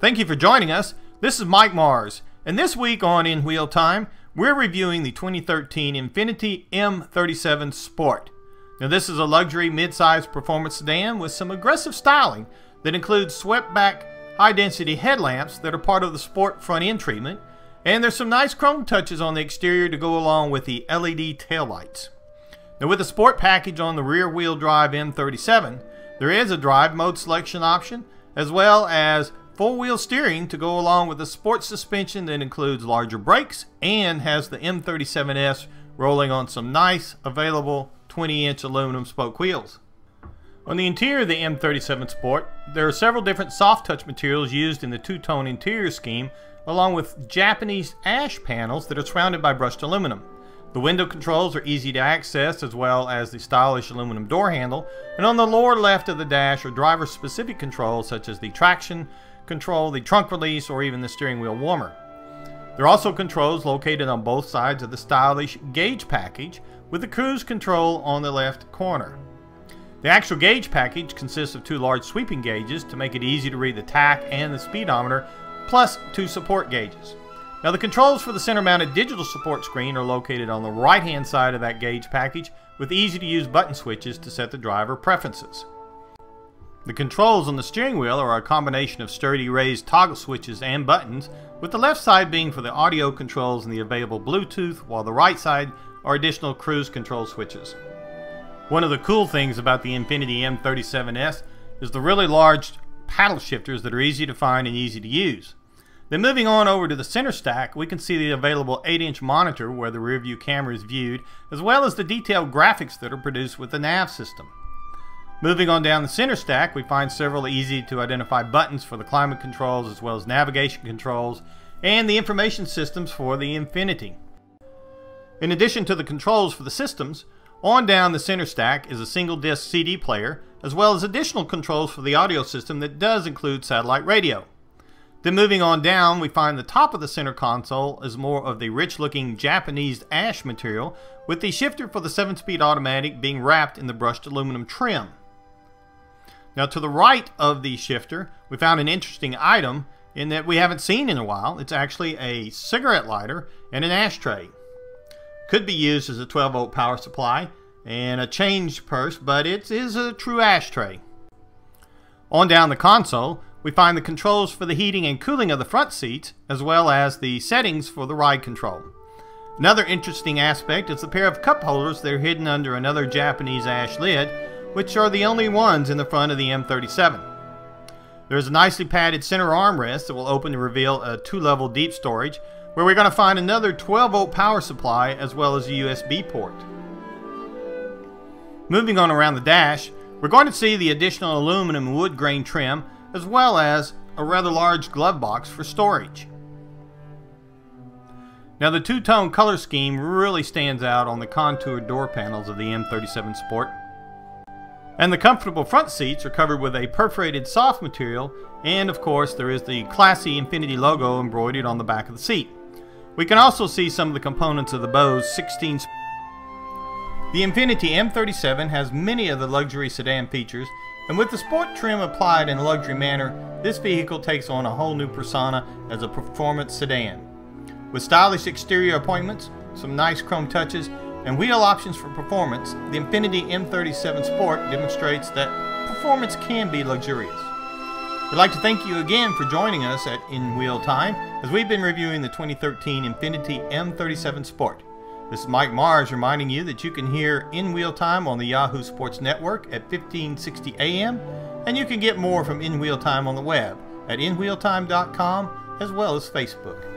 Thank you for joining us. This is Mike Mars, and this week on In Wheel Time, we're reviewing the 2013 Infiniti M37 Sport. Now, this is a luxury mid-size performance sedan with some aggressive styling that includes swept-back, high-density headlamps that are part of the Sport front-end treatment, and there's some nice chrome touches on the exterior to go along with the LED taillights. Now, with the Sport package on the rear-wheel drive M37, there is a drive mode selection option, as well as four-wheel steering to go along with the Sport suspension that includes larger brakes and has the M37S rolling on some nice available 20-inch aluminum spoke wheels. On the interior of the M37 Sport, there are several different soft touch materials used in the two-tone interior scheme, along with Japanese ash panels that are surrounded by brushed aluminum. The window controls are easy to access, as well as the stylish aluminum door handle, and on the lower left of the dash are driver-specific controls such as the traction control, the trunk release, or even the steering wheel warmer. There are also controls located on both sides of the stylish gauge package, with the cruise control on the left corner. The actual gauge package consists of two large sweeping gauges to make it easy to read the tach and the speedometer, plus two support gauges. Now, the controls for the center-mounted digital support screen are located on the right-hand side of that gauge package, with easy-to-use button switches to set the driver preferences. The controls on the steering wheel are a combination of sturdy raised toggle switches and buttons, with the left side being for the audio controls and the available Bluetooth, while the right side are additional cruise control switches. One of the cool things about the Infiniti M37S is the really large paddle shifters that are easy to find and easy to use. Then moving on over to the center stack, we can see the available 8-inch monitor where the rear view camera is viewed, as well as the detailed graphics that are produced with the nav system. Moving on down the center stack, we find several easy to identify buttons for the climate controls, as well as navigation controls and the information systems for the Infiniti. In addition to the controls for the systems, on down the center stack is a single disc CD player, as well as additional controls for the audio system that does include satellite radio. Then moving on down, we find the top of the center console is more of the rich looking Japanese ash material, with the shifter for the 7-speed automatic being wrapped in the brushed aluminum trim. Now, to the right of the shifter, we found an interesting item in that we haven't seen in a while. It's actually a cigarette lighter and an ashtray. Could be used as a 12-volt power supply and a change purse, but it is a true ashtray. On down the console, we find the controls for the heating and cooling of the front seats, as well as the settings for the ride control. Another interesting aspect is the pair of cup holders that are hidden under another Japanese ash lid, which are the only ones in the front of the M37. There is a nicely padded center armrest that will open to reveal a 2-level deep storage, where we're going to find another 12-volt power supply as well as a USB port. Moving on around the dash, we're going to see the additional aluminum wood grain trim, as well as a rather large glove box for storage. Now, the two-tone color scheme really stands out on the contoured door panels of the M37 Sport. And the comfortable front seats are covered with a perforated soft material, and of course there is the classy Infiniti logo embroidered on the back of the seat. We can also see some of the components of the Bose 16. The Infiniti M37 has many of the luxury sedan features, and with the Sport trim applied in a luxury manner, this vehicle takes on a whole new persona as a performance sedan. With stylish exterior appointments, some nice chrome touches, and wheel options for performance, the Infiniti M37 Sport demonstrates that performance can be luxurious. We'd like to thank you again for joining us at In Wheel Time as we've been reviewing the 2013 Infiniti M37 Sport. This is Mike Mars reminding you that you can hear In Wheel Time on the Yahoo Sports Network at 1560 AM, and you can get more from In Wheel Time on the web at inwheeltime.com, as well as Facebook.